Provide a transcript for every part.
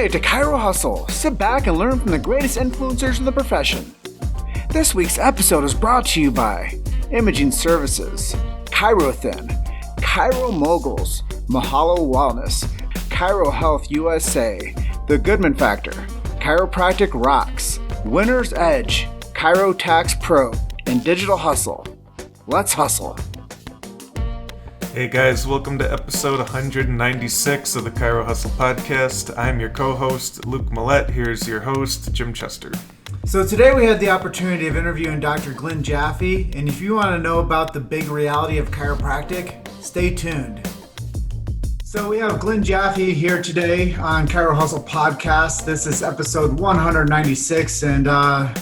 Hey to Chiro Hustle. Sit back and learn from the greatest influencers in the profession. This week's episode is brought to you by Imaging Services, ChiroThin, Chiro Moguls, Mahalo Wellness, Chiro Health USA, The Goodman Factor, Chiropractic Rocks, Winner's Edge, Chiro Tax Pro, and Digital Hustle. Let's hustle. Hey guys, welcome to episode 196 of the Chiro Hustle podcast. I'm your co-host, Luke Millette. Here's your host, Jim Chester. So today we had the opportunity of interviewing Dr. Glenn Jaffe, and if you want to know about the big reality of chiropractic, stay tuned. So we have Glenn Jaffe here today on Chiro Hustle podcast. This is episode 196, and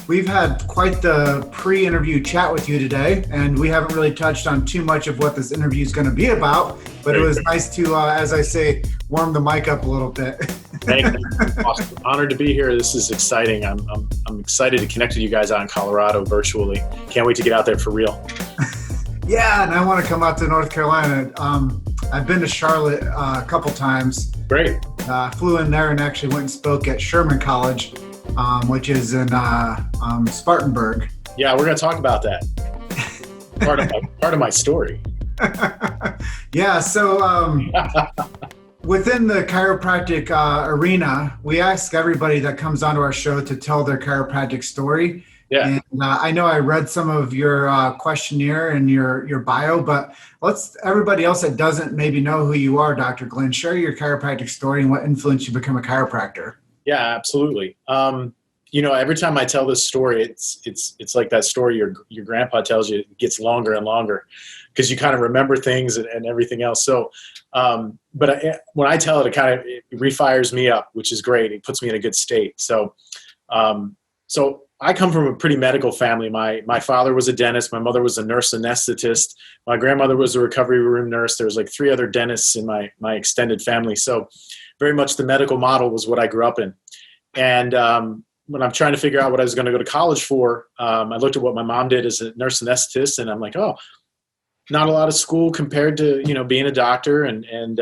we've had quite the pre-interview chat with you today, and we haven't really touched on too much of what this interview is going to be about, but it was nice to, as I say, warm the mic up a little bit. Thank you. Awesome. Honored to be here. This is exciting. I'm excited to connect with you guys out in Colorado virtually. Can't wait to get out there for real. Yeah, and I want to come out to North Carolina. I've been to Charlotte a couple times. Great. Flew in there and actually went and spoke at Sherman College, which is in Spartanburg. Yeah, we're going to talk about that. Part of my story. Yeah, so within the chiropractic arena, we ask everybody that comes onto our show to tell their chiropractic story. Yeah. And I know I read some of your questionnaire and your bio, but let's everybody else that doesn't maybe know who you are, Dr. Glenn, share your chiropractic story and what influenced you to become a chiropractor. Yeah, absolutely. Every time I tell this story, it's like that story your grandpa tells you. It gets longer and longer because you kind of remember things and everything else. So, when I tell it, it refires me up, which is great. It puts me in a good state. So I come from a pretty medical family. My father was a dentist. My mother was a nurse anesthetist. My grandmother was a recovery room nurse. There was like 3 other dentists in my extended family. So very much the medical model was what I grew up in. And when I'm trying to figure out what I was going to go to college for, I looked at what my mom did as a nurse anesthetist, and I'm like, oh, not a lot of school compared to, being a doctor and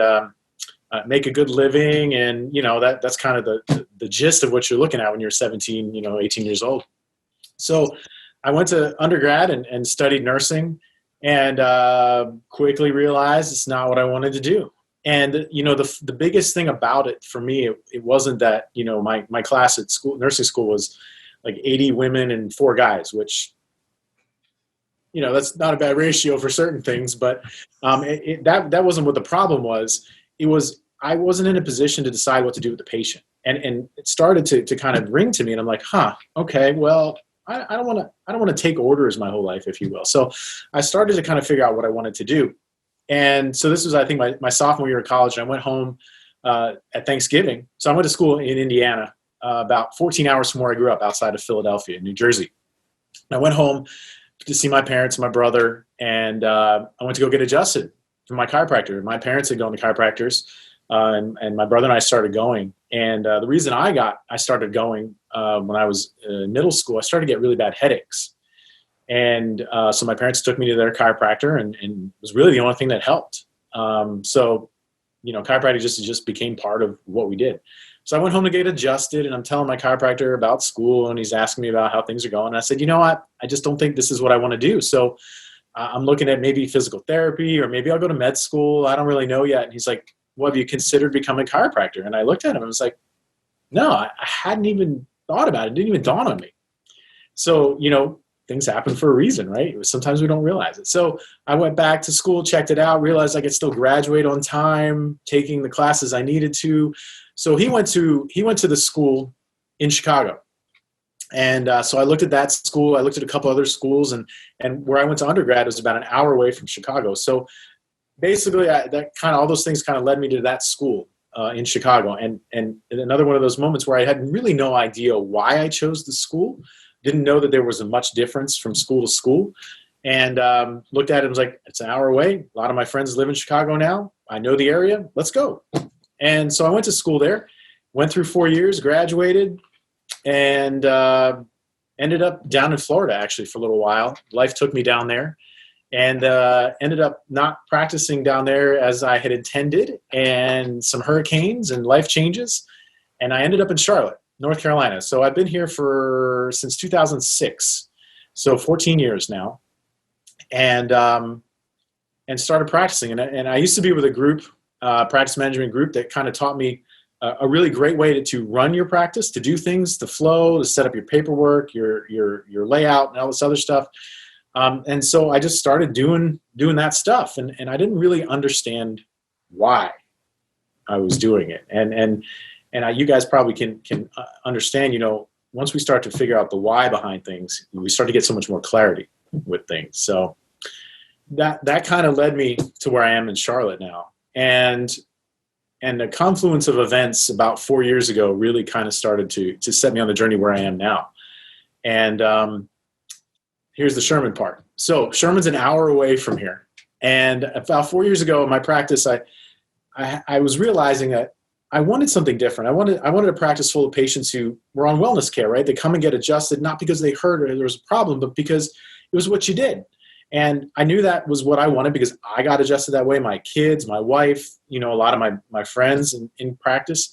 make a good living. And, that's kind of the gist of what you're looking at when you're 17, 18 years old. So I went to undergrad and studied nursing and quickly realized it's not what I wanted to do. And, the biggest thing about it for me, it wasn't that, my class at school, nursing school was like 80 women and 4 guys, which, that's not a bad ratio for certain things, but that wasn't what the problem was. It was, I wasn't in a position to decide what to do with the patient. And it started to kind of ring to me, and I'm like, okay, well, I don't want to take orders my whole life, if you will. So I started to kind of figure out what I wanted to do. And so this was, I think, my sophomore year of college, and I went home at Thanksgiving. So I went to school in Indiana, about 14 hours from where I grew up, outside of Philadelphia, New Jersey. And I went home to see my parents and my brother, and I went to go get adjusted from my chiropractor. My parents had gone to chiropractors, and my brother and I started going. And the reason I started going when I was in middle school, I started to get really bad headaches. And so my parents took me to their chiropractor, and it was really the only thing that helped. Chiropractic just became part of what we did. So I went home to get adjusted, and I'm telling my chiropractor about school, and he's asking me about how things are going. And I said, I just don't think this is what I want to do. So I'm looking at maybe physical therapy, or maybe I'll go to med school. I don't really know yet. And he's like, well, have you considered becoming a chiropractor? And I looked at him and was like, no, I hadn't even thought about it. It didn't even dawn on me. So, things happen for a reason, right? Sometimes we don't realize it. So I went back to school, checked it out, realized I could still graduate on time, taking the classes I needed to. So he went to the school in Chicago. And so I looked at that school. I looked at a couple other schools, and where I went to undergrad was about an hour away from Chicago. So basically all those things kind of led me to that school in Chicago. And another one of those moments where I had really no idea why I chose the school. Didn't know that there was a much difference from school to school, and looked at it and was like, it's an hour away. A lot of my friends live in Chicago now. I know the area. Let's go. And so I went to school there, went through 4 years, graduated, and ended up down in Florida actually for a little while. Life took me down there, and ended up not practicing down there as I had intended, and some hurricanes and life changes. and I ended up in Charlotte, North Carolina. So I've been here since 2006, so 14 years now, and started practicing. And I used to be with a group, practice management group, that kind of taught me a really great way to run your practice, to do things, to flow, to set up your paperwork, your layout, and all this other stuff. And so I just started doing that stuff, and I didn't really understand why I was doing it. And you guys probably can understand, once we start to figure out the why behind things, we start to get so much more clarity with things. So that kind of led me to where I am in Charlotte now. And the confluence of events about 4 years ago really kind of started to set me on the journey where I am now. And here's the Sherman part. So Sherman's an hour away from here. And about 4 years ago in my practice, I was realizing that I wanted something different. I wanted a practice full of patients who were on wellness care, right? They come and get adjusted, not because they hurt or there was a problem, but because it was what you did. And I knew that was what I wanted because I got adjusted that way. My kids, my wife, a lot of my friends in practice,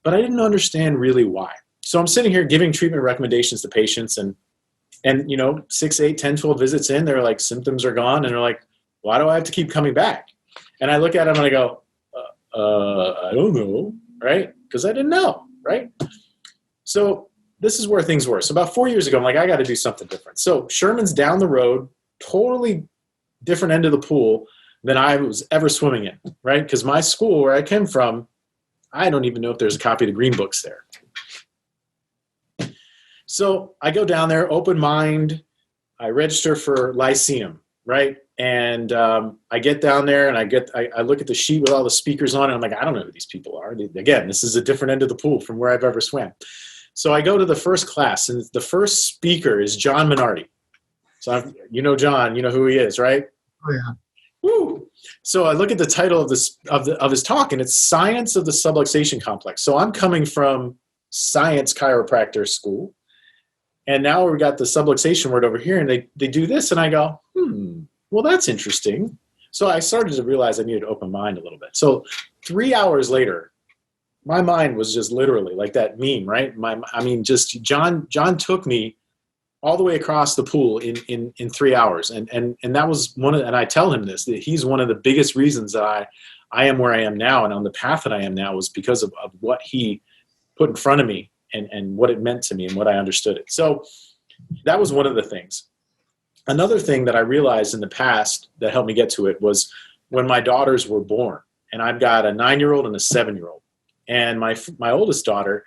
but I didn't understand really why. So I'm sitting here giving treatment recommendations to patients and 6, 8, 10, 12 visits in, they're like, symptoms are gone. And they're like, why do I have to keep coming back? And I look at them and I go, I don't know, right? Because I didn't know, right? So this is where things were. So about 4 years ago, I'm like, I got to do something different. So Sherman's down the road, totally different end of the pool than I was ever swimming in, right? Because my school, where I came from, I don't even know if there's a copy of the Green Books there. So I go down there, open mind, I register for Lyceum, right? And I get down there and I look at the sheet with all the speakers on it. I'm like, I don't know who these people are. Again, this is a different end of the pool from where I've ever swam. So I go to the first class, and the first speaker is John Minardi. So John, you know who he is, right? Oh yeah. Woo! So I look at the title of his talk, and it's Science of the Subluxation Complex. So I'm coming from Science Chiropractor School, and now we've got the subluxation word over here, and they do this, and I go, well, that's interesting. So I started to realize I needed to open mind a little bit. So 3 hours later, my mind was just literally like that meme, right? Just John took me all the way across the pool in 3 hours. And that was and I tell him this, that he's one of the biggest reasons that I am where I am now and on the path that I am now was because of what he put in front of me and what it meant to me and what I understood it. So that was one of the things. Another thing that I realized in the past that helped me get to it was when my daughters were born. And I've got a 9-year-old and a 7-year-old. And my oldest daughter,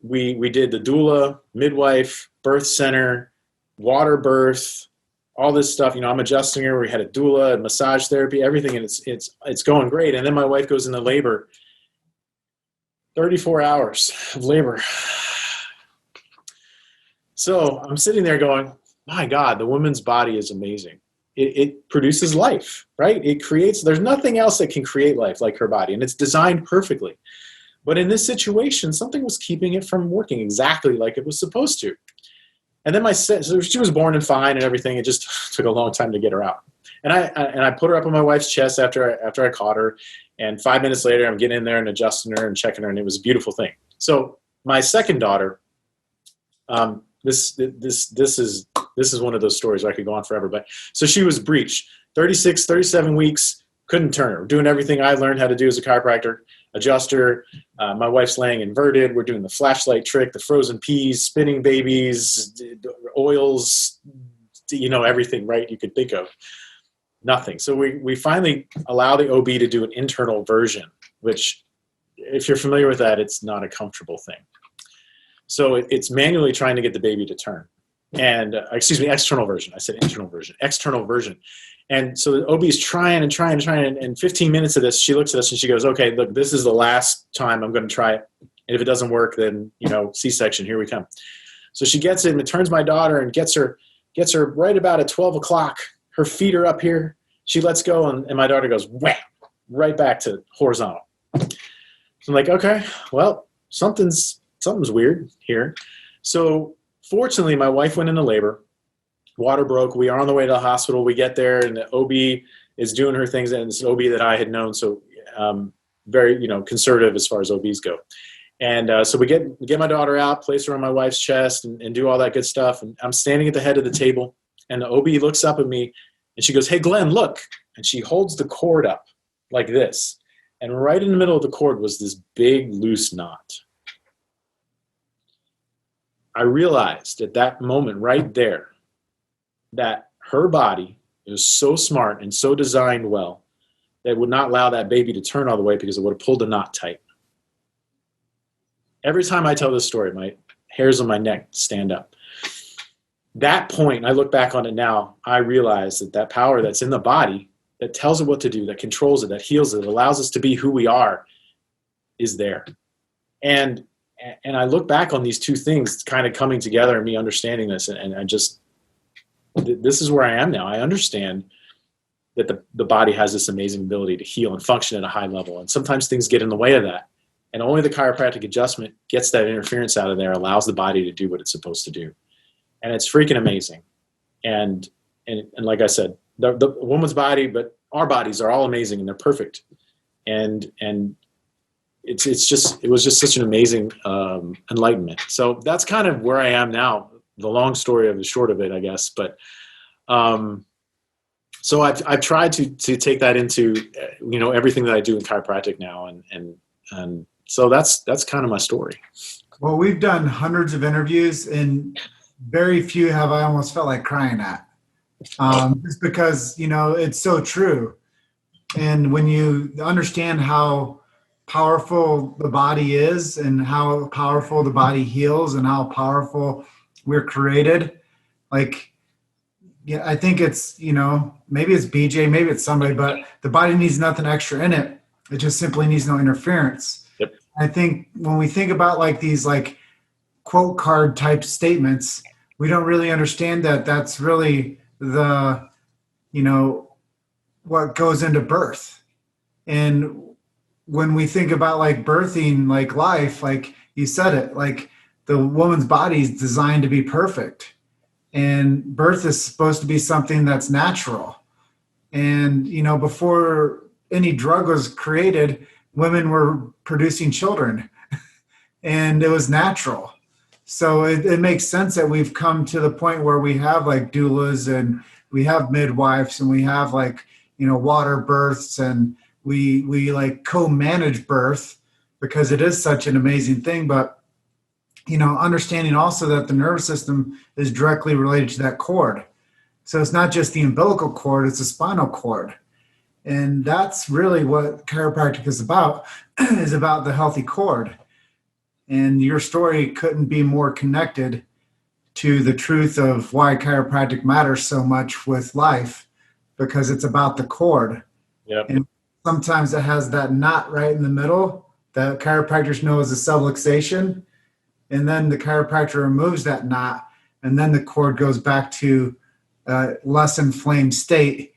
we did the doula, midwife, birth center, water birth, all this stuff. I'm adjusting her. We had a doula and massage therapy, everything, and it's going great. And then my wife goes into labor. 34 hours of labor. So I'm sitting there going, my God, the woman's body is amazing. It produces life, right? There's nothing else that can create life like her body, and it's designed perfectly. But in this situation, something was keeping it from working exactly like it was supposed to. And then so she was born and fine and everything. It just took a long time to get her out. And I put her up on my wife's chest after I caught her. And 5 minutes later, I'm getting in there and adjusting her and checking her, and it was a beautiful thing. So my second daughter, this is one of those stories where I could go on forever. But so she was breech, 36, 37 weeks, couldn't turn her. We're doing everything I learned how to do as a chiropractor, adjust her. My wife's laying inverted. We're doing the flashlight trick, the frozen peas, spinning babies, oils, everything, right, you could think of. Nothing. So we finally allow the OB to do an internal version, which if you're familiar with that, it's not a comfortable thing. So it's manually trying to get the baby to turn. And external version. I said internal version, external version. And so the OB is trying. And 15 minutes of this, she looks at us and she goes, okay, look, this is the last time I'm going to try it. And if it doesn't work, then, C-section, here we come. So she gets it and turns my daughter and gets her right about at 12 o'clock. Her feet are up here. She lets go. And my daughter goes, wham, right back to horizontal. So I'm like, okay, well, something's weird here. So fortunately, my wife went into labor. Water broke. We are on the way to the hospital. We get there, and the OB is doing her things, and it's an OB that I had known. So very, conservative as far as OBs go. And so we get my daughter out, place her on my wife's chest, and do all that good stuff. And I'm standing at the head of the table, and the OB looks up at me, and she goes, "Hey, Glenn, look." And she holds the cord up like this. And right in the middle of the cord was this big loose knot. I realized at that moment right there that her body was so smart and so designed well that it would not allow that baby to turn all the way because it would have pulled the knot tight. Every time I tell this story, my hairs on my neck stand up. That point, and I look back on it now, I realize that power that's in the body that tells it what to do, that controls it, that heals it, allows us to be who we are, is there. And I look back on these two things kind of coming together and me understanding this, and I just, this is where I am now. I understand that the body has this amazing ability to heal and function at a high level. And sometimes things get in the way of that. And only the chiropractic adjustment gets that interference out of there, allows the body to do what it's supposed to do. And it's freaking amazing. And like I said, the woman's body, but our bodies are all amazing and they're perfect. And it was just such an amazing enlightenment. So that's kind of where I am now, the long story of the short of it, I guess. But so I've tried to take that into, everything that I do in chiropractic now. And so that's kind of my story. Well, we've done hundreds of interviews, and very few have I almost felt like crying at. Just because, it's so true. And when you understand how powerful the body is and how powerful the body heals and how powerful we're created, I think it's, maybe it's BJ, maybe it's somebody, but the body needs nothing extra in it. It just simply needs no interference. Yep. I think when we think about these quote card type statements, we don't really understand that that's really the, what goes into birth. And when we think about birthing, life, you said it, the woman's body is designed to be perfect. And birth is supposed to be something that's natural. And, before any drug was created, women were producing children and it was natural. So it makes sense that we've come to the point where we have doulas and we have midwives and we have water births, and we co-manage birth because it is such an amazing thing. But, understanding also that the nervous system is directly related to that cord. So it's not just the umbilical cord, it's the spinal cord. And that's really what chiropractic is about the healthy cord. And your story couldn't be more connected to the truth of why chiropractic matters so much with life, because it's about the cord. Yep. And sometimes it has that knot right in the middle that chiropractors know as a subluxation. And then the chiropractor removes that knot, and then the cord goes back to a less inflamed state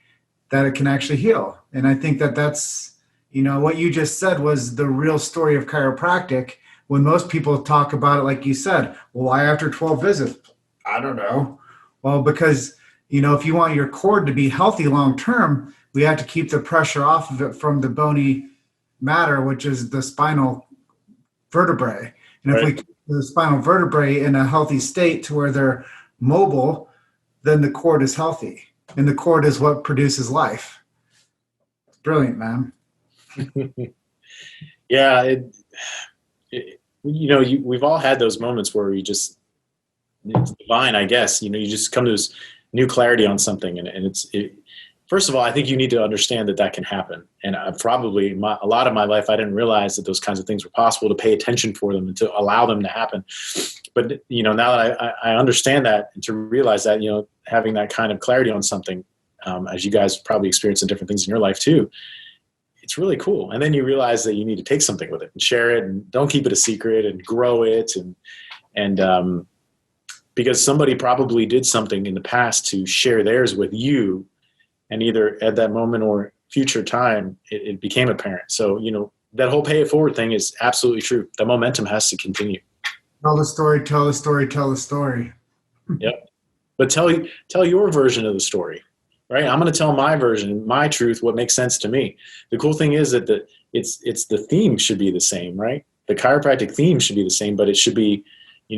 that it can actually heal. And I think that's, what you just said was the real story of chiropractic. When most people talk about it, like you said, well, why after 12 visits? I don't know. Well, because, if you want your cord to be healthy long-term, we have to keep the pressure off of it from the bony matter, which is the spinal vertebrae. And right. If we keep the spinal vertebrae in a healthy state to where they're mobile, then the cord is healthy. And the cord is what produces life. It's brilliant, man. Yeah. We've all had those moments where it's divine, I guess. You just come to this new clarity on something, and first of all, I think you need to understand that can happen. And a lot of my life, I didn't realize that those kinds of things were possible, to pay attention for them and to allow them to happen. But, now that I understand that, and to realize that, having that kind of clarity on something, as you guys probably experience in different things in your life too, it's really cool. And then you realize that you need to take something with it and share it, and don't keep it a secret, and grow it. And because somebody probably did something in the past to share theirs with you, and either at that moment or future time, it became apparent. So, that whole pay it forward thing is absolutely true. The momentum has to continue. Tell the story, tell the story, tell the story. Yep. But tell your version of the story. right? I'm going to tell my version, my truth, what makes sense to me. The cool thing is that it's the theme should be the same, right? The chiropractic theme should be the same, but it should be,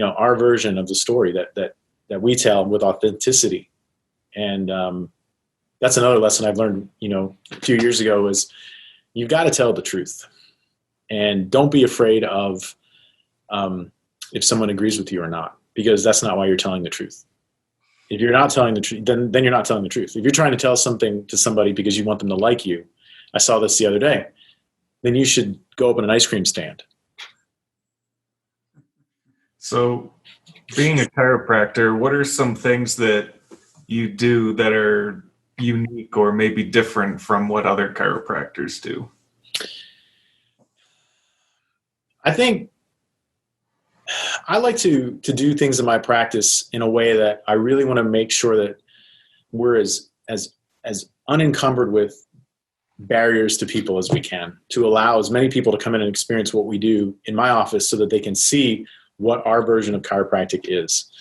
our version of the story that we tell with authenticity. And that's another lesson I've learned, a few years ago is you've got to tell the truth, and don't be afraid of if someone agrees with you or not, because that's not why you're telling the truth. If you're not telling the truth, then you're not telling the truth. If you're trying to tell something to somebody because you want them to like you, I saw this the other day, then you should go open an ice cream stand. So, being a chiropractor, what are some things that you do that are unique or maybe different from what other chiropractors do? I think I like to do things in my practice in a way that I really want to make sure that we're as unencumbered with barriers to people as we can, to allow as many people to come in and experience what we do in my office so that they can see what our version of chiropractic is.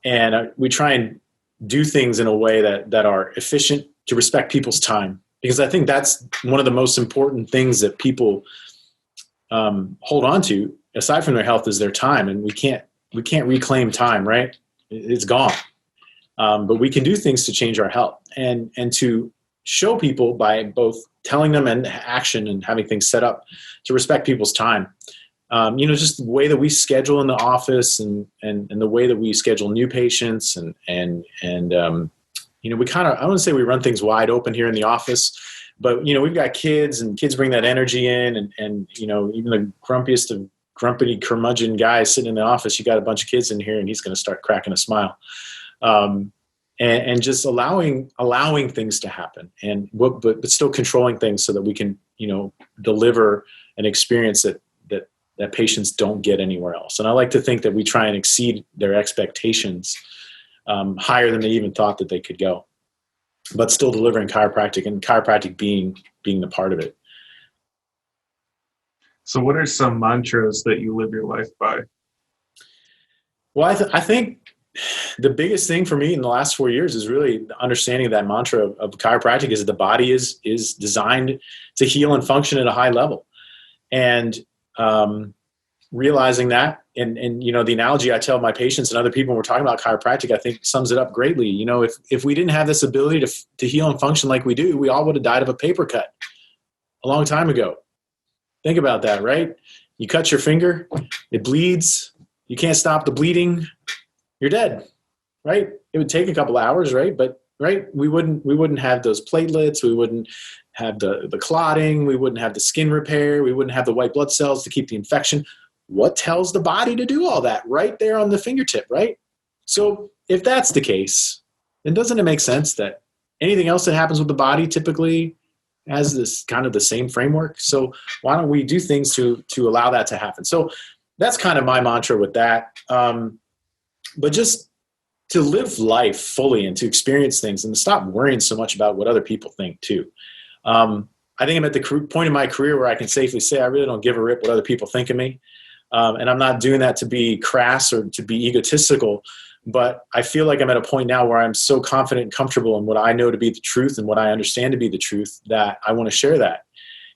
And we try and do things in a way that are efficient, to respect people's time, because I think that's one of the most important things that people hold on to, aside from their health, is their time. And we can't reclaim time, right? It's gone. But we can do things to change our health and to show people by both telling them and action and having things set up to respect people's time. Just the way that we schedule in the office and the way that we schedule new patients and we kind of, I wouldn't say we run things wide open here in the office, but we've got kids, and kids bring that energy in, and even the grumpiest of grumpy curmudgeon guys sitting in the office, you got a bunch of kids in here and he's going to start cracking a smile. And just allowing things to happen, but still controlling things so that we can, deliver an experience that patients don't get anywhere else. And I like to think that we try and exceed their expectations higher than they even thought that they could go, but still delivering chiropractic, and chiropractic being the part of it. So what are some mantras that you live your life by? Well, I think the biggest thing for me in the last 4 years is really the understanding of that mantra of chiropractic is that the body is designed to heal and function at a high level. And realizing that, and the analogy I tell my patients and other people when we're talking about chiropractic, I think sums it up greatly. If we didn't have this ability to heal and function like we do, we all would have died of a paper cut a long time ago. Think about that, right? You cut your finger, it bleeds, you can't stop the bleeding, you're dead, right? It would take a couple hours, right? But we wouldn't have those platelets, we wouldn't have the clotting, we wouldn't have the skin repair, we wouldn't have the white blood cells to keep the infection. What tells the body to do all that? Right there on the fingertip, right? So if that's the case, then doesn't it make sense that anything else that happens with the body typically has this kind of the same framework? So why don't we do things to allow that to happen? So that's kind of my mantra with that. But just to live life fully and to experience things and to stop worrying so much about what other people think too. I think I'm at the point in my career where I can safely say I really don't give a rip what other people think of me. And I'm not doing that to be crass or to be egotistical, but I feel like I'm at a point now where I'm so confident and comfortable in what I know to be the truth and what I understand to be the truth that I want to share that.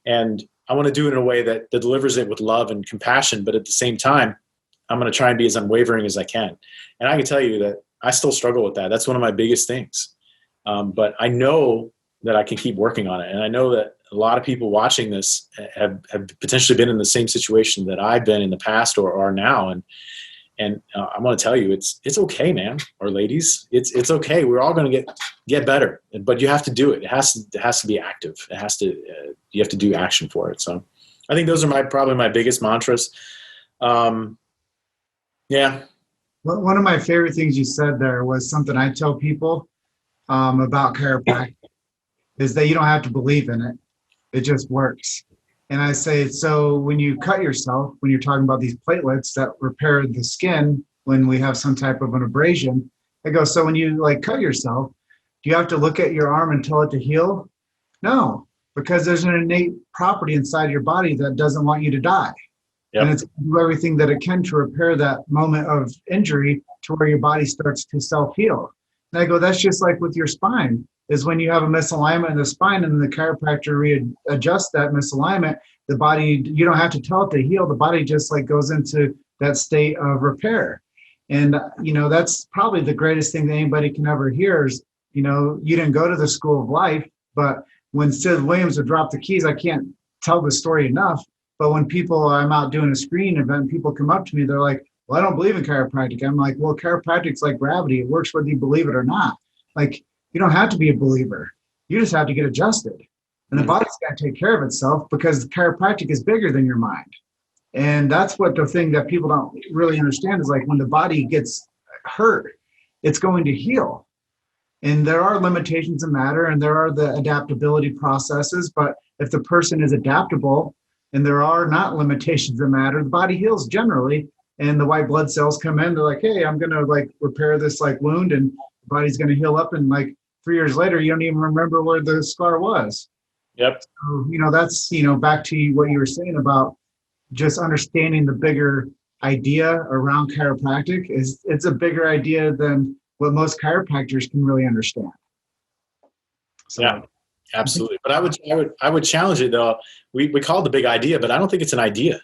And I want to do it in a way that delivers it with love and compassion, but at the same time, I'm going to try and be as unwavering as I can. And I can tell you that I still struggle with that. That's one of my biggest things. But I know that I can keep working on it. And I know that a lot of people watching this have potentially been in the same situation that I've been in the past or are now. And I want to tell you, it's okay, man, or ladies. It's okay. We're all going to get better, but you have to do it. It has to be active. You have to do action for it. So I think those are probably my biggest mantras. Yeah. One of my favorite things you said there was something I tell people about chiropractic is that you don't have to believe in it. It just works. And I say, so when you cut yourself, when you're talking about these platelets that repair the skin when we have some type of an abrasion, I go, so when you cut yourself, do you have to look at your arm and tell it to heal? No, because there's an innate property inside your body that doesn't want you to die. Yep. And it's do everything that it can to repair that moment of injury to where your body starts to self-heal. And I go, that's just like with your spine, is when you have a misalignment in the spine and the chiropractor readjusts that misalignment, the body, you don't have to tell it to heal. The body just like goes into that state of repair. And, that's probably the greatest thing that anybody can ever hear is, you didn't go to the school of life, but when Sid Williams would drop the keys, I can't tell the story enough. But when I'm out doing a screening event, people come up to me, they're like, well, I don't believe in chiropractic. I'm like, well, chiropractic's like gravity. It works whether you believe it or not. Like, you don't have to be a believer. You just have to get adjusted. And the body's got to take care of itself because chiropractic is bigger than your mind. And that's what the thing that people don't really understand is like when the body gets hurt, it's going to heal. And there are limitations in matter and there are the adaptability processes. But if the person is adaptable and there are not limitations in matter, the body heals generally. And the white blood cells come in, they're like, hey, I'm going to like repair this like wound and the body's going to heal up. And like 3 years later, you don't even remember where the scar was. Yep. So, that's, back to what you were saying about just understanding the bigger idea around chiropractic it's a bigger idea than what most chiropractors can really understand. So, yeah, absolutely. But I would challenge it though. We call it the big idea, but I don't think it's an idea.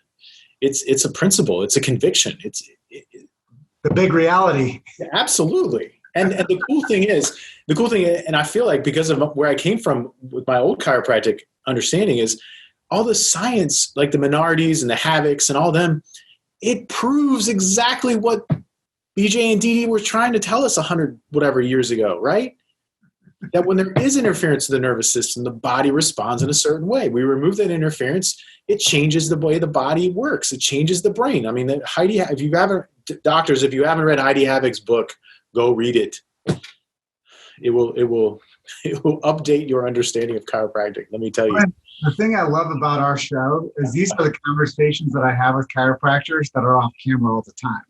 It's a principle. It's a conviction. It's the big reality. Absolutely. And the cool thing, and I feel like because of where I came from with my old chiropractic understanding is all the science, like the Minardi's and the Havoc's and all them, it proves exactly what BJ and Dee were trying to tell us 100 whatever years ago, right? That when there is interference to the nervous system, the body responds in a certain way. We remove that interference, it changes the way the body works. It changes the brain. I mean, if you haven't read Heidi Havoc's book, go read it. It will update your understanding of chiropractic. Let me tell you. The thing I love about our show is these are the conversations that I have with chiropractors that are off camera all the time.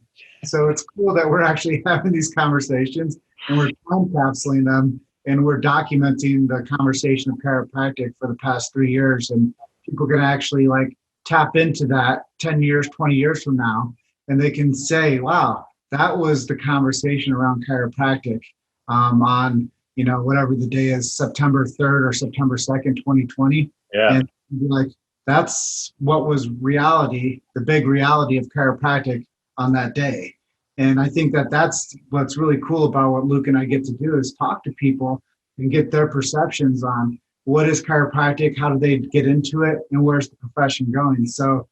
So it's cool that we're actually having these conversations and we're time capsuling them and we're documenting the conversation of chiropractic for the past 3 years. And people can actually like tap into that 10 years, 20 years from now. And they can say, wow, that was the conversation around chiropractic on, whatever the day is, September 3rd or September 2nd, 2020. Yeah. And be like, that's what was reality, the big reality of chiropractic on that day. And I think that's what's really cool about what Luke and I get to do is talk to people and get their perceptions on what is chiropractic, how do they get into it, and where's the profession going. So,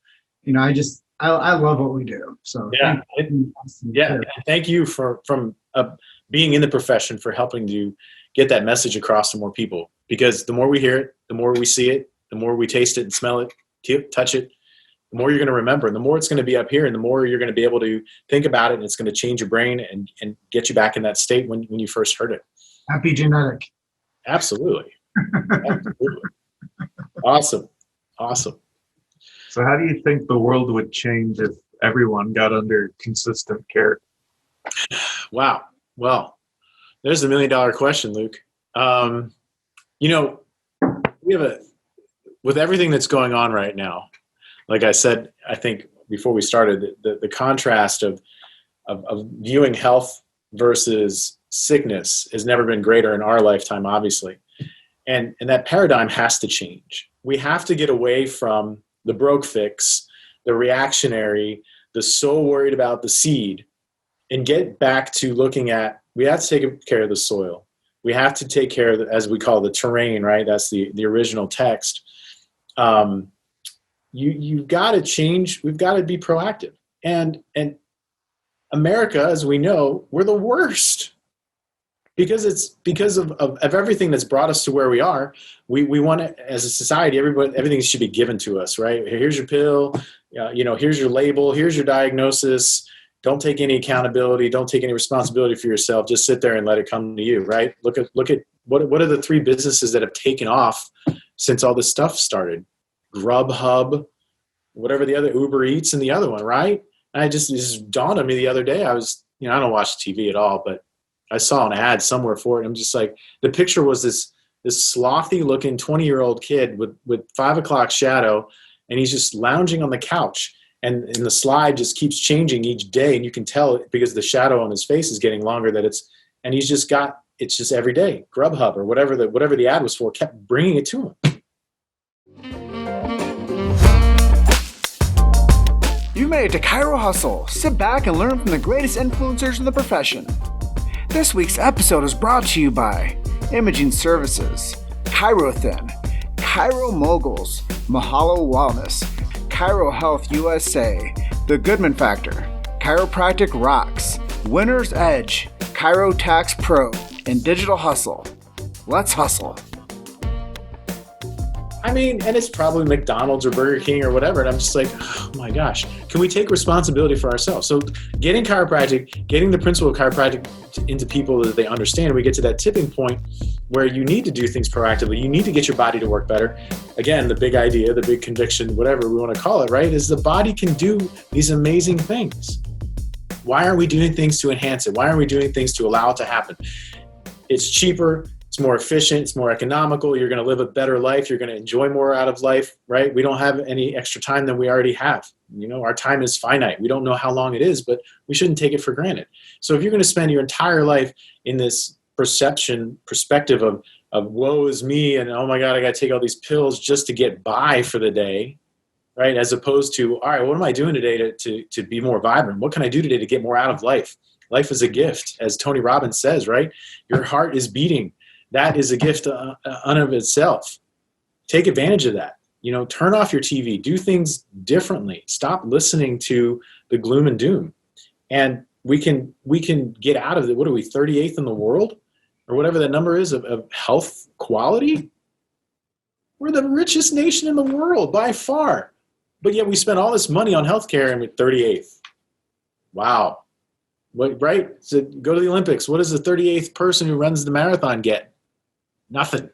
I love what we do. So yeah, thank you from being in the profession for helping to get that message across to more people. Because the more we hear it, the more we see it, the more we taste it and smell it, touch it, the more you're going to remember, and the more it's going to be up here, and the more you're going to be able to think about it, and it's going to change your brain and get you back in that state when you first heard it. Happy genetic. Absolutely. Absolutely. Awesome. So how do you think the world would change if everyone got under consistent care? Wow. Well, there's the $1 million question, Luke. We have with everything that's going on right now, like I said, I think before we started, the contrast of viewing health versus sickness has never been greater in our lifetime, obviously. And that paradigm has to change. We have to get away from the broke fix, the reactionary, the so worried about the seed, and get back to looking at, we have to take care of the soil. We have to take care of, as we call the terrain, right? That's the original text. You've got to change. We've got to be proactive. And America, as we know, we're the worst. Because of everything that's brought us to where we are, we want to, as a society, everything should be given to us, right? Here's your pill, here's your label, here's your diagnosis. Don't take any accountability. Don't take any responsibility for yourself. Just sit there and let it come to you, right? Look at what are the 3 businesses that have taken off since all this stuff started? Grubhub, whatever the other, Uber Eats, and the other one, right? And it just dawned on me the other day. I was, I don't watch TV at all, but I saw an ad somewhere for it. I'm just like, the picture was this slothy looking 20-year-old kid with 5 o'clock shadow, and he's just lounging on the couch. And the slide just keeps changing each day, and you can tell because the shadow on his face is getting longer that it's and it's just every day. Grubhub or whatever the ad was for kept bringing it to him. You made it to Chiro Hustle. Sit back and learn from the greatest influencers in the profession. This week's episode is brought to you by Imaging Services, ChiroThin, Chiro Moguls, Mahalo Wellness, Chiro Health USA, The Goodman Factor, Chiropractic Rocks, Winner's Edge, Chiro Tax Pro, and Digital Hustle. Let's hustle. I mean, and it's probably McDonald's or Burger King or whatever. And I'm just like, oh my gosh, can we take responsibility for ourselves? So getting chiropractic, getting the principle of chiropractic into people that they understand, we get to that tipping point where you need to do things proactively. You need to get your body to work better. Again, the big idea, the big conviction, whatever we want to call it, right, is the body can do these amazing things. Why aren't we doing things to enhance it? Why aren't we doing things to allow it to happen? It's cheaper. It's more efficient. It's more economical. You're going to live a better life. You're going to enjoy more out of life, right? We don't have any extra time than we already have. You know, our time is finite. We don't know how long it is, but we shouldn't take it for granted. So if you're going to spend your entire life in this perspective of woe is me and, oh my God, I got to take all these pills just to get by for the day, right? As opposed to, all right, what am I doing today to be more vibrant? What can I do today to get more out of life? Life is a gift, as Tony Robbins says, right? Your heart is beating. That is a gift unto of itself. Take advantage of that. You know, turn off your TV. Do things differently. Stop listening to the gloom and doom. And we can get out of it. What are we, 38th in the world? Or whatever that number is of health quality? We're the richest nation in the world by far. But yet we spend all this money on healthcare and we're 38th. Wow. What, right? So go to the Olympics. What does the 38th person who runs the marathon get? Nothing.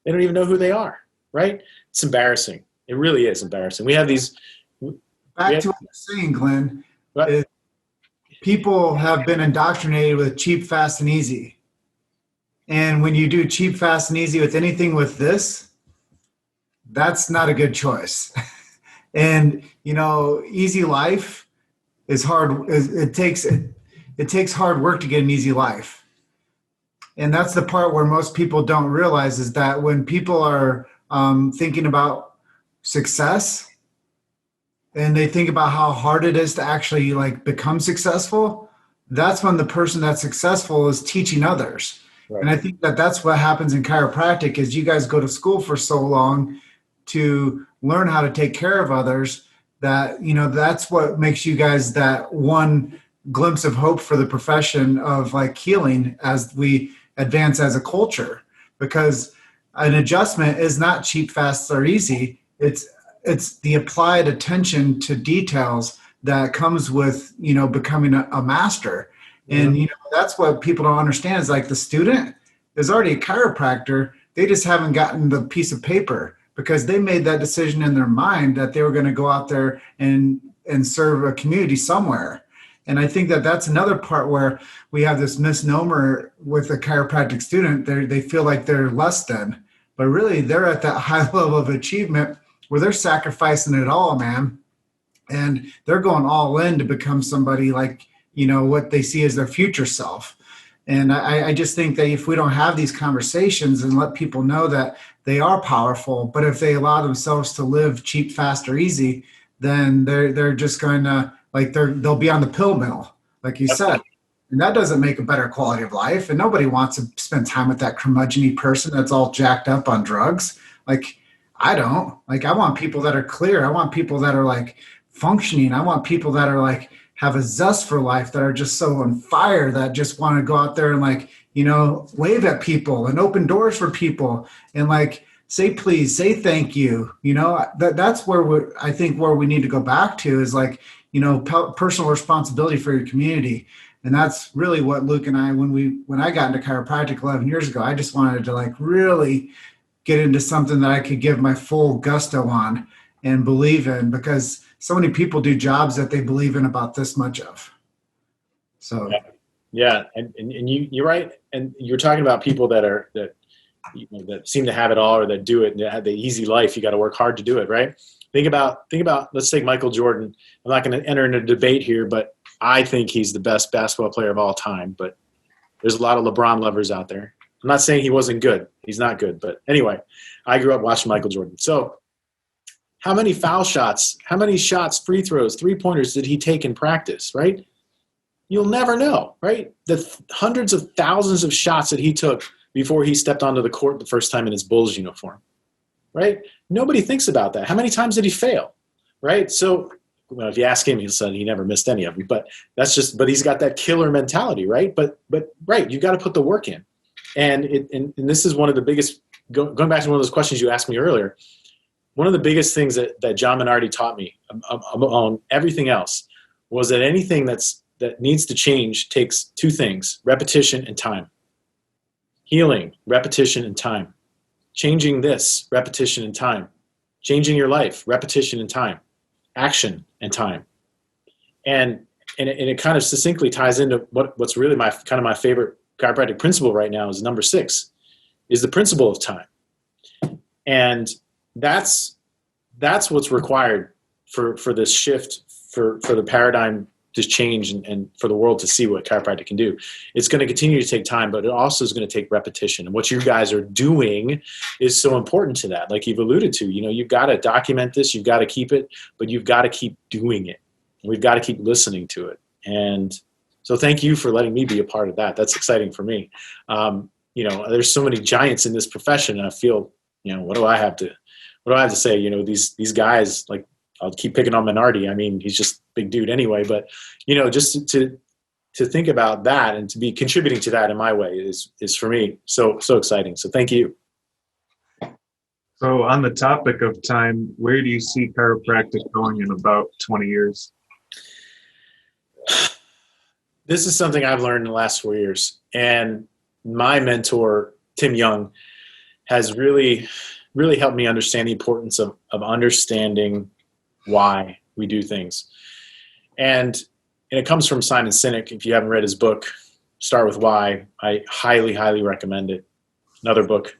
They don't even know who they are, right? It's embarrassing. It really is embarrassing. We have these... Back to what you're saying, Glenn, is people have been indoctrinated with cheap, fast, and easy. And when you do cheap, fast, and easy with anything with this, that's not a good choice. And, you know, easy life is hard. It takes hard work to get an easy life. And that's the part where most people don't realize is that when people are thinking about success and they think about how hard it is to actually like become successful, that's when the person that's successful is teaching others. Right. And I think that that's what happens in chiropractic is you guys go to school for so long to learn how to take care of others that, you know, that's what makes you guys that one glimpse of hope for the profession of like healing as we advance as a culture, because an adjustment is not cheap, fast, or easy. It's the applied attention to details that comes with, you know, becoming a master. And, you know, that's what people don't understand is like the student is already a chiropractor. They just haven't gotten the piece of paper because they made that decision in their mind that they were going to go out there and serve a community somewhere. And I think that that's another part where we have this misnomer with a chiropractic student. They feel like they're less than, but really they're at that high level of achievement where they're sacrificing it all, man. And they're going all in to become somebody like, you know, what they see as their future self. And I just think that if we don't have these conversations and let people know that they are powerful, but if they allow themselves to live cheap, fast, or easy, then they're just going to, like they'll be on the pill mill, like you said. And that doesn't make a better quality of life. And nobody wants to spend time with that curmudgeon-y person that's all jacked up on drugs. Like, I don't. Like, I want people that are clear. I want people that are, like, functioning. I want people that are, like, have a zest for life, that are just so on fire, that just want to go out there and, like, you know, wave at people and open doors for people and, like, say please, say thank you. You know, that's where I think where we need to go back to is, like, you know, personal responsibility for your community. And that's really what Luke and I, when I got into chiropractic 11 years ago, I just wanted to like really get into something that I could give my full gusto on and believe in, because so many people do jobs that they believe in about this much of. So, yeah. And you're right. And you're talking about people that seem to have it all, or that do it and have the easy life. You got to work hard to do it. Right. Think about, let's take Michael Jordan. I'm not going to enter into a debate here, but I think he's the best basketball player of all time. But There's a lot of LeBron lovers out there. I'm not saying he wasn't good. He's not good. But anyway, I grew up watching Michael Jordan. So how many foul shots, how many shots, free throws, three-pointers did he take in practice, right? You'll never know, right? The hundreds of thousands of shots that he took before he stepped onto the court the first time in his Bulls uniform, right? Nobody thinks about that. How many times did he fail, right? So if you ask him, he'll say he never missed any of them. But he's got that killer mentality, right? But right, you've got to put the work in. And this is one of the biggest, going back to one of those questions you asked me earlier, one of the biggest things that John Minardi taught me on everything else was that anything that needs to change takes two things: repetition and time. Healing, repetition and time. Changing this, repetition and time. Changing your life, repetition and time. Action and time. And it kind of succinctly ties into what's really my favorite chiropractic principle right now is number 6, is the principle of time. And that's what's required for this shift, for the paradigm to change and for the world to see what chiropractic can do. It's going to continue to take time, but it also is going to take repetition. And what you guys are doing is so important to that. Like you've alluded to, you've got to document this, you've got to keep it, but you've got to keep doing it. We've got to keep listening to it. And so thank you for letting me be a part of that. That's exciting for me. There's so many giants in this profession, and I feel, what do I have to say? These guys, like, I'll keep picking on Minardi. I mean, he's just a big dude anyway. But just to think about that and to be contributing to that in my way is for me so exciting. So thank you. So on the topic of time, where do you see chiropractic going in about 20 years? This is something I've learned in the last 4 years, and my mentor Tim Young has really helped me understand the importance of understanding why we do things. And it comes from Simon Sinek. If you haven't read his book, Start With Why, I highly recommend it. Another book.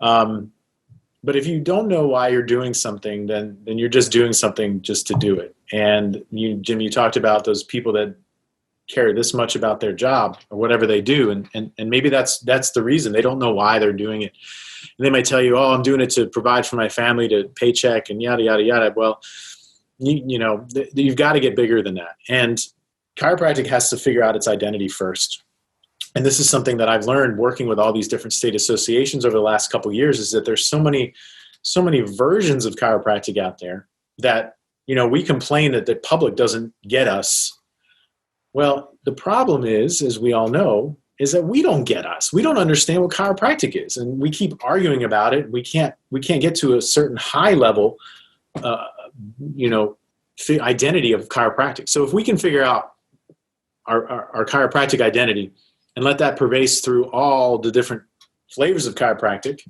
But if you don't know why you're doing something, then you're just doing something just to do it. And Jim, you talked about those people that care this much about their job or whatever they do. And maybe that's the reason. They don't know why they're doing it. And they might tell you, I'm doing it to provide for my family, to paycheck and yada, yada, yada. Well, you've got to get bigger than that. And chiropractic has to figure out its identity first. And this is something that I've learned working with all these different state associations over the last couple of years, is that there's so many versions of chiropractic out there that, we complain that the public doesn't get us. Well, the problem is, as we all know, is that we don't get us. We don't understand what chiropractic is. And we keep arguing about it. We can't get to a certain high level, identity of chiropractic. So if we can figure out our chiropractic identity and let that pervade through all the different flavors of chiropractic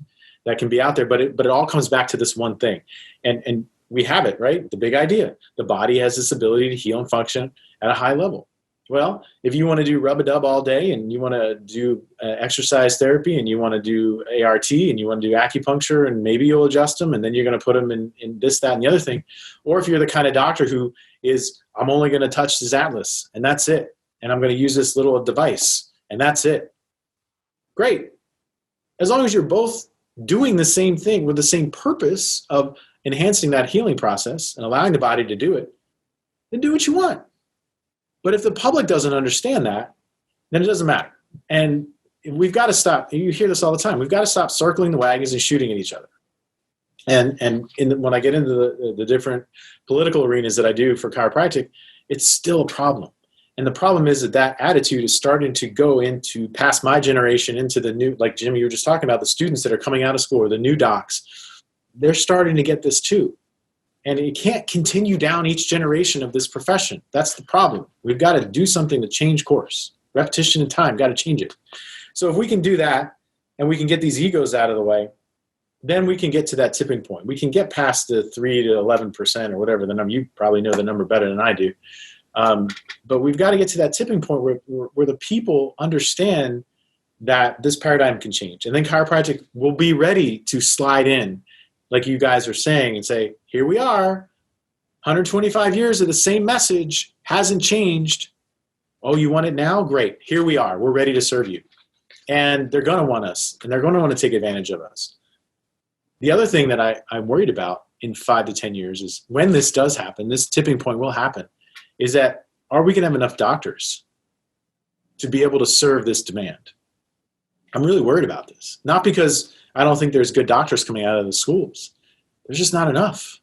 that can be out there, but it all comes back to this one thing. And we have it, right? The big idea. The body has this ability to heal and function at a high level. Well, if you want to do rub-a-dub all day and you want to do exercise therapy and you want to do ART and you want to do acupuncture and maybe you'll adjust them and then you're going to put them in this, that, and the other thing. Or if you're the kind of doctor who is, I'm only going to touch this atlas and that's it. And I'm going to use this little device and that's it. Great. As long as you're both doing the same thing with the same purpose of enhancing that healing process and allowing the body to do it, then do what you want. But if the public doesn't understand that, then it doesn't matter. And we've got to stop. You hear this all the time. We've got to stop circling the wagons and shooting at each other. And when I get into the different political arenas that I do for chiropractic, it's still a problem. And the problem is that attitude is starting to go into past my generation, into the new, like Jim, you were just talking about, the students that are coming out of school or the new docs. They're starting to get this too. And it can't continue down each generation of this profession. That's the problem. We've got to do something to change course. Repetition and time, got to change it. So if we can do that and we can get these egos out of the way, then we can get to that tipping point. We can get past the 3 to 11% or whatever the number. You probably know the number better than I do. But we've got to get to that tipping point where the people understand that this paradigm can change. And then chiropractic will be ready to slide in, like you guys are saying, and say, here we are, 125 years of the same message, hasn't changed. Oh, you want it now? Great. Here we are. We're ready to serve you. and they're going to want us, and they're going to want to take advantage of us. The other thing that I'm worried about in 5 to 10 years is when this does happen, this tipping point will happen, is that are we going to have enough doctors to be able to serve this demand? I'm really worried about this. Not because I don't think there's good doctors coming out of the schools. There's just not enough,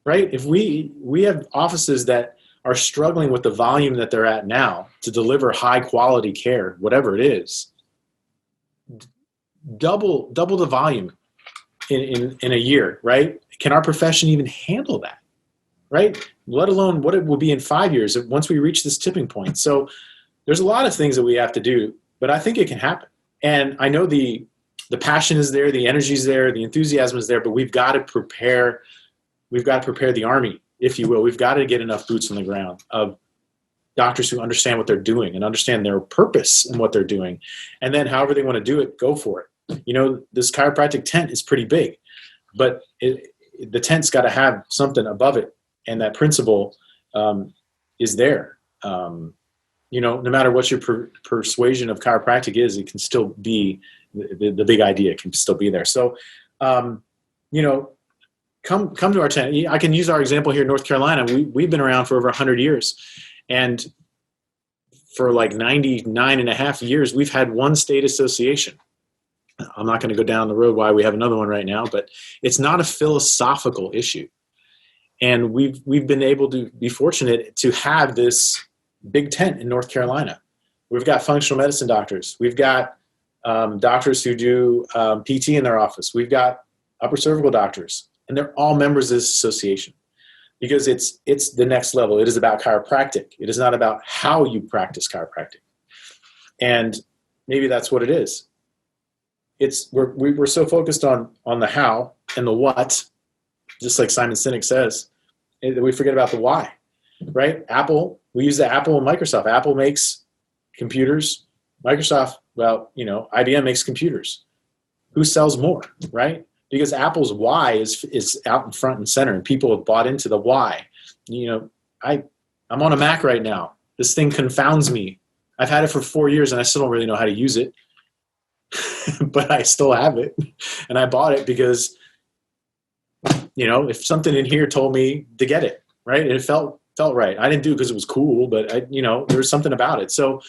right? If we have offices that are struggling with the volume that they're at now to deliver high quality care, whatever it is, double the volume in a year, right? Can our profession even handle that, right? Let alone what it will be in 5 years once we reach this tipping point. So there's a lot of things that we have to do, but I think it can happen. And I know the passion is there, the energy is there, the enthusiasm is there, but we've got to prepare the army, if you will. We've got to get enough boots on the ground of doctors who understand what they're doing and understand their purpose and what they're doing. And then however they want to do it, go for it. You know, this chiropractic tent is pretty big, but the tent's got to have something above it. And that principle is there. You know, no matter what your persuasion of chiropractic is, it can still be, the big idea can still be there. So, you know, come to our tent. I can use our example here in North Carolina. We've been around for over 100 years. And for like 99 and a half years, we've had one state association. I'm not going to go down the road why we have another one right now, but it's not a philosophical issue. And we've been able to be fortunate to have this big tent in North Carolina. We've got functional medicine doctors. We've got doctors who do PT in their office. We've got upper cervical doctors, and they're all members of this association because it's the next level. It is about chiropractic. It is not about how you practice chiropractic. And maybe that's what it is. We're so focused on the how and the what, just like Simon Sinek says, that we forget about the why, right? Apple, we use the Apple and Microsoft. Apple makes computers. Microsoft, well, you know, IBM makes computers. Who sells more, right? Because Apple's why is out in front and center, and people have bought into the why. You know, I'm on a Mac right now. This thing confounds me. I've had it for 4 years, and I still don't really know how to use it. But I still have it, and I bought it because, you know, if something in here told me to get it, right, and it felt right. I didn't do it because it was cool, but there was something about it. So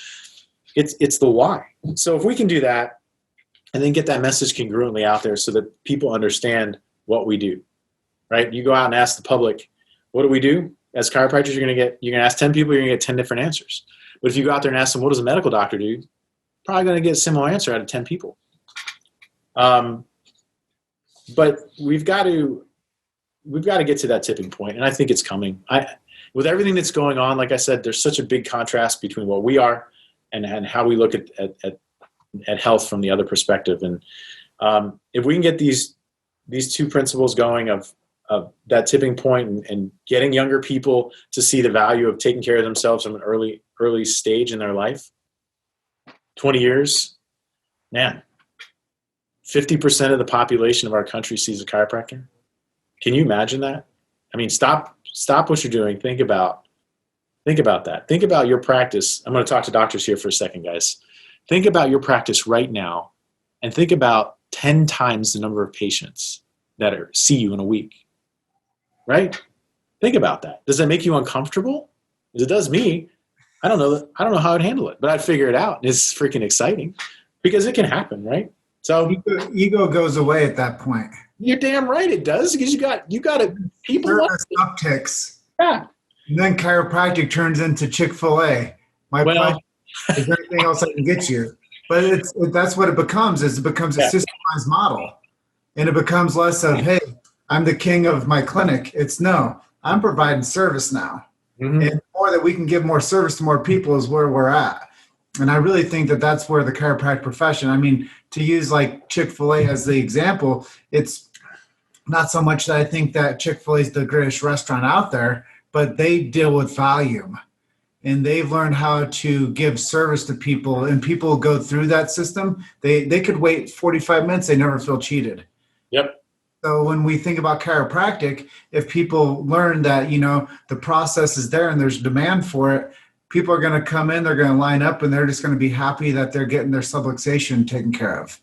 it's the why. So if we can do that, and then get that message congruently out there, so that people understand what we do, right? You go out and ask the public, what do we do? As chiropractors, you're going to ask 10 people, you're going to get 10 different answers. But if you go out there and ask them, what does a medical doctor do? Probably going to get a similar answer out of 10 people. But we've got to get to that tipping point, and I think it's coming. With everything that's going on, like I said, there's such a big contrast between what we are and how we look at health from the other perspective. And if we can get these two principles going of that tipping point and getting younger people to see the value of taking care of themselves from an early stage in their life, 20 years, man, 50% of the population of our country sees a chiropractor. Can you imagine that? I mean, stop what you're doing. Think about that. Think about your practice. I'm going to talk to doctors here for a second, guys. Think about your practice right now, and think about 10 times the number of patients that see you in a week, right? Think about that. Does that make you uncomfortable? Because it does me. I don't know how I'd handle it, but I'd figure it out. It's freaking exciting because it can happen, right? So ego goes away at that point. You're damn right it does, because you got people upticks. Yeah. And then chiropractic turns into Chick-fil-A. Pleasure. Is there anything else I can get you? But that's what it becomes. It becomes a systemized model, and it becomes less of, hey, I'm the king of my clinic. It's no, I'm providing service now. Mm-hmm. And the more that we can give more service to more people is where we're at. And I really think that that's where the chiropractic profession, I mean, to use like Chick-fil-A as the example, it's not so much that I think that Chick-fil-A is the greatest restaurant out there, but they deal with volume. And they've learned how to give service to people, and people go through that system. They could wait 45 minutes. They never feel cheated. Yep. So when we think about chiropractic, if people learn that, the process is there and there's demand for it, people are going to come in, they're going to line up, and they're just going to be happy that they're getting their subluxation taken care of.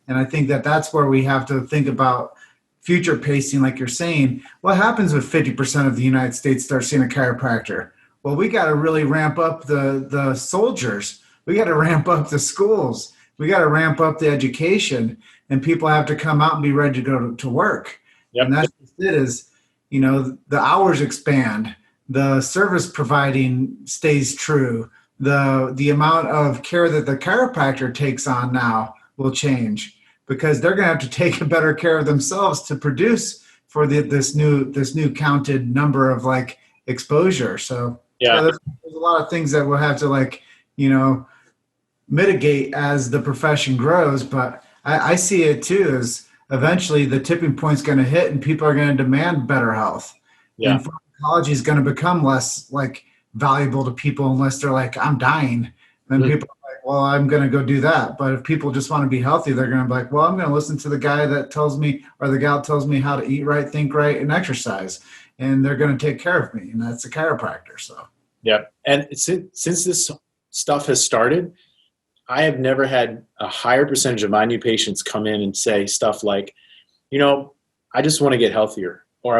And I think that that's where we have to think about future pacing, like you're saying. What happens if 50% of the United States start seeing a chiropractor? Well, we got to really ramp up the soldiers. We got to ramp up the schools. We got to ramp up the education, and people have to come out and be ready to go to work. Yep. And that's just it is, the hours expand, the service providing stays true. The amount of care that the chiropractor takes on now will change because they're going to have to take a better care of themselves to produce for this new counted number of like exposure. So there's a lot of things that we'll have to mitigate as the profession grows. But I see it too as eventually the tipping point's going to hit and people are going to demand better health. Yeah. And pharmacology is going to become less like valuable to people unless they're like, I'm dying. Then people are like, well, I'm going to go do that. But if people just want to be healthy, they're going to be like, well, I'm going to listen to the guy that tells me, or the gal tells me how to eat right, think right, and exercise. And they're going to take care of me. And that's a chiropractor. So, yeah. And since this stuff has started, I have never had a higher percentage of my new patients come in and say stuff like, I just want to get healthier, or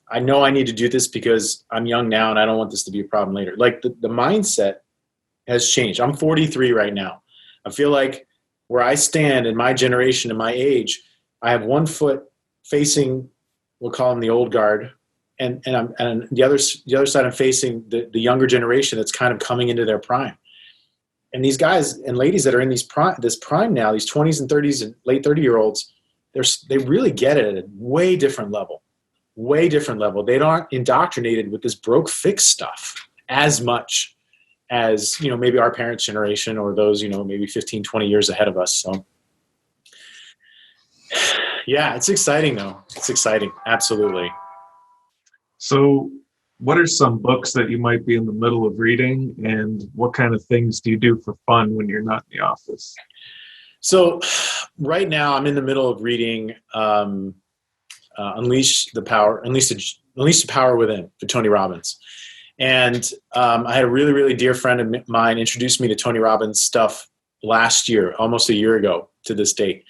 I know I need to do this because I'm young now and I don't want this to be a problem later. Like the mindset has changed. I'm 43 right now. I feel like where I stand in my generation and my age, I have one foot facing, we'll call them the old guard, and the other side I'm facing the younger generation that's kind of coming into their prime. And these guys and ladies that are in this prime now, these 20s and 30s and late 30-year-olds, they really get it at a way different level. They aren't indoctrinated with this broke fix stuff as much as, maybe our parents' generation or those, maybe 15, 20 years ahead of us. So yeah, it's exciting though. It's exciting. Absolutely. So what are some books that you might be in the middle of reading, and what kind of things do you do for fun when you're not in the office? So right now I'm in the middle of reading Unleash the Power Within for Tony Robbins. And I had a really, really dear friend of mine introduced me to Tony Robbins stuff last year, almost a year ago to this date.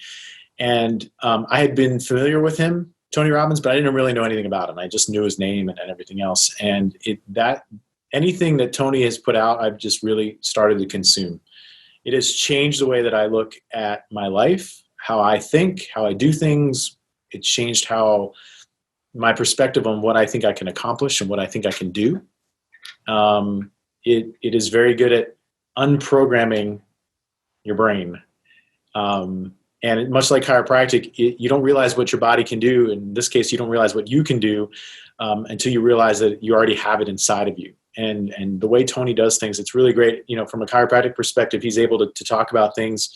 And I had been familiar with him, Tony Robbins, but I didn't really know anything about him. I just knew his name and everything else. And anything that Tony has put out, I've just really started to consume. It has changed the way that I look at my life, how I think, how I do things. It's changed how my perspective on what I think I can accomplish and what I think I can do. It is very good at unprogramming your brain. And much like chiropractic, you don't realize what your body can do. In this case, you don't realize what you can do until you realize that you already have it inside of you. And the way Tony does things, it's really great. From a chiropractic perspective, he's able to talk about things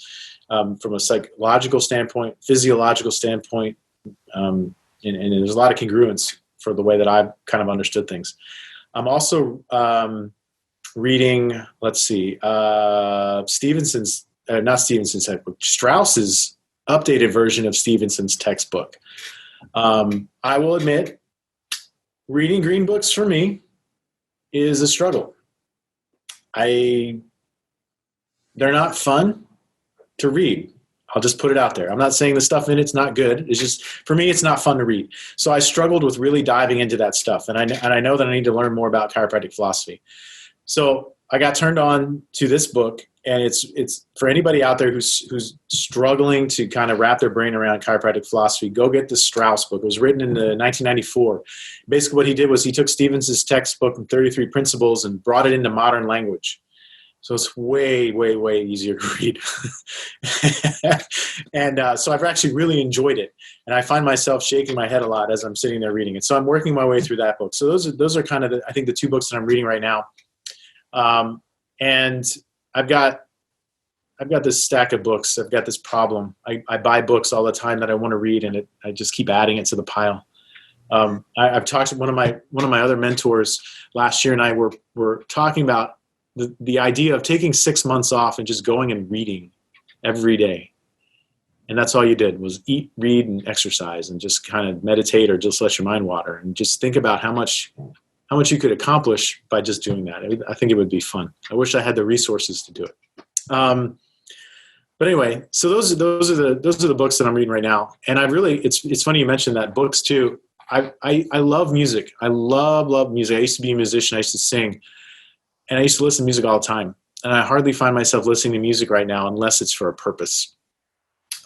from a psychological standpoint, physiological standpoint, and there's a lot of congruence for the way that I've kind of understood things. I'm also reading, Strauss's updated version of Stevenson's textbook. I will admit, reading green books for me is a struggle. They're not fun to read. I'll just put it out there. I'm not saying the stuff in it's not good. It's just, for me, it's not fun to read. So I struggled with really diving into that stuff. And I know that I need to learn more about chiropractic philosophy. So I got turned on to this book, and it's for anybody out there who's struggling to kind of wrap their brain around chiropractic philosophy. Go get the Strauss book. It was written in 1994. Basically, what he did was he took Stevens's textbook and 33 Principles and brought it into modern language. So it's way, way, way easier to read. And so I've actually really enjoyed it. And I find myself shaking my head a lot as I'm sitting there reading it. So I'm working my way through that book. So those are kind of, I think, the two books that I'm reading right now. And I've got this stack of books. I've got this problem. I buy books all the time that I want to read, and I just keep adding it to the pile. I've talked to one of my other mentors last year, and I were talking about the idea of taking 6 months off and just going and reading every day. And that's all you did was eat, read, and exercise, and just kind of meditate or just let your mind wander and just think about how much you could accomplish by just doing that. I think it would be fun. I wish I had the resources to do it. But anyway, so those are the books that I'm reading right now. And it's funny you mentioned that, books too. I love music. I love music. I used to be a musician. I used to sing, and I used to listen to music all the time. And I hardly find myself listening to music right now unless it's for a purpose.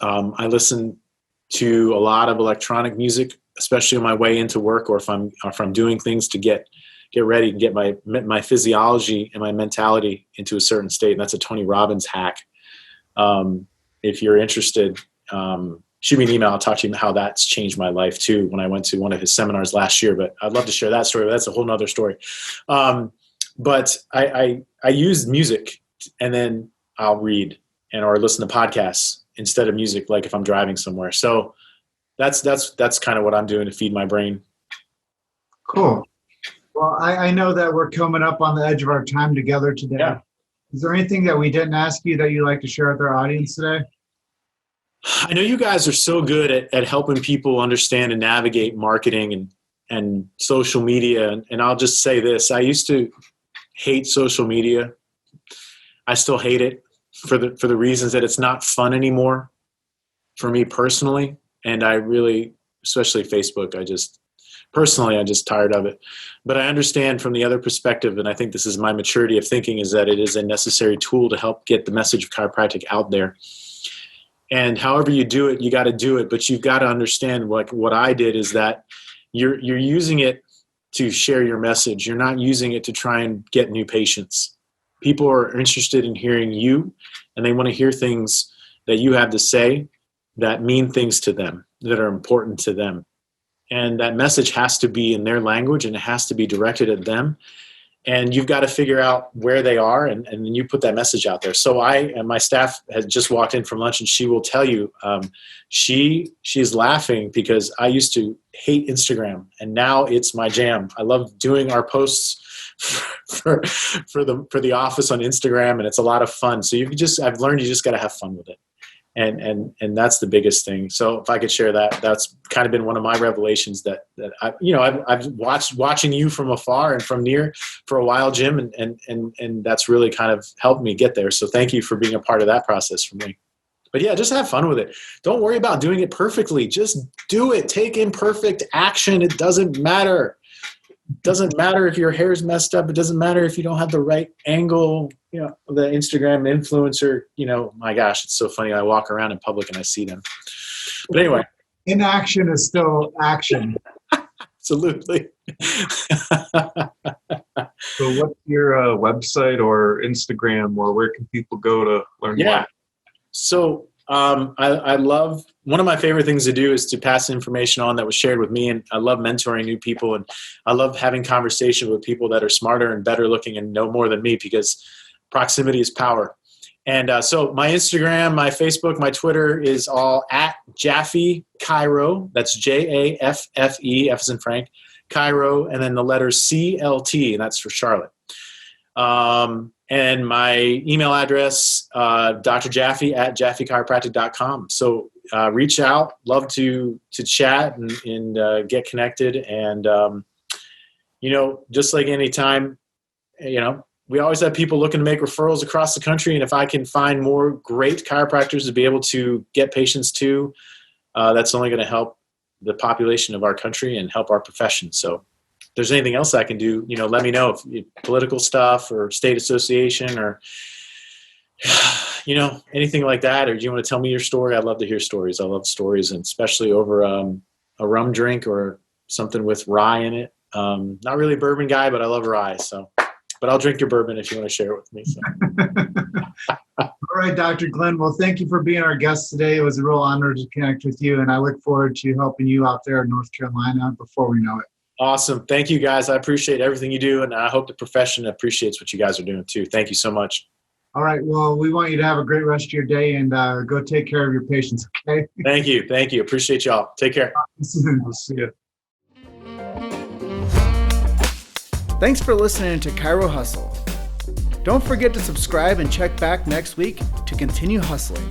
I listen to a lot of electronic music, especially on my way into work, or if I'm doing things to get ready and get my physiology and my mentality into a certain state. And that's a Tony Robbins hack. If you're interested, shoot me an email. I'll talk to you about how that's changed my life too, when I went to one of his seminars last year. But I'd love to share that story, but that's a whole nother story. But I use music, and then I'll read or listen to podcasts instead of music, like if I'm driving somewhere. So that's kind of what I'm doing to feed my brain. Cool. Well, I know that we're coming up on the edge of our time together today. Yeah. Is there anything that we didn't ask you that you'd like to share with our audience today? I know you guys are so good at helping people understand and navigate marketing and social media. And I'll just say this. I used to hate social media. I still hate it for the reasons that it's not fun anymore for me personally. And I really, especially Facebook, I'm just tired of it. But I understand from the other perspective, and I think this is my maturity of thinking, is that it is a necessary tool to help get the message of chiropractic out there. And however you do it, you got to do it. But you've got to understand, like what I did, is that you're using it to share your message. You're not using it to try and get new patients. People are interested in hearing you, and they want to hear things that you have to say that mean things to them, that are important to them. And that message has to be in their language, and it has to be directed at them. And you've got to figure out where they are, and then you put that message out there. So my staff has just walked in from lunch, and she will tell you, she's laughing because I used to hate Instagram, and now it's my jam. I love doing our posts for the office on Instagram, and it's a lot of fun. So I've learned you just got to have fun with it. And that's the biggest thing. So if I could share that, that's kind of been one of my revelations that I've watching you from afar and from near for a while, Jim, and that's really kind of helped me get there. So thank you for being a part of that process for me. But yeah, just have fun with it. Don't worry about doing it perfectly. Just do it. Take imperfect action. It doesn't matter. It doesn't matter if your hair's messed up. It doesn't matter if you don't have the right angle. The Instagram influencer, my gosh, it's so funny. I walk around in public and I see them. But anyway. Inaction is still action. Absolutely. So what's your website or Instagram, or where can people go to learn more? So I love, one of my favorite things to do is to pass information on that was shared with me. And I love mentoring new people. And I love having conversations with people that are smarter and better looking and know more than me, because proximity is power. And so my Instagram, my Facebook, my Twitter is all at Jaffe Chiro. That's Jaffe, F as in Frank, Chiro, and then the letters CLT, and that's for Charlotte. And my email address, Dr. Jaffe at JaffeChiropractic.com. So reach out, love to chat and get connected. And, just like any time, we always have people looking to make referrals across the country. And if I can find more great chiropractors to be able to get patients to, that's only going to help the population of our country and help our profession. So if there's anything else I can do, let me know, if political stuff or state association or, anything like that, or do you want to tell me your story? I'd love to hear stories. I love stories, and especially over a rum drink or something with rye in it. Not really a bourbon guy, but I love rye. So, but I'll drink your bourbon if you want to share it with me. So. All right, Dr. Glenn. Well, thank you for being our guest today. It was a real honor to connect with you, and I look forward to helping you out there in North Carolina before we know it. Awesome. Thank you, guys. I appreciate everything you do, and I hope the profession appreciates what you guys are doing too. Thank you so much. All right. Well, we want you to have a great rest of your day, and go take care of your patients, okay? Thank you. Thank you. Appreciate y'all. Take care. We'll see you. Thanks for listening to Chiro Hustle. Don't forget to subscribe and check back next week to continue hustling.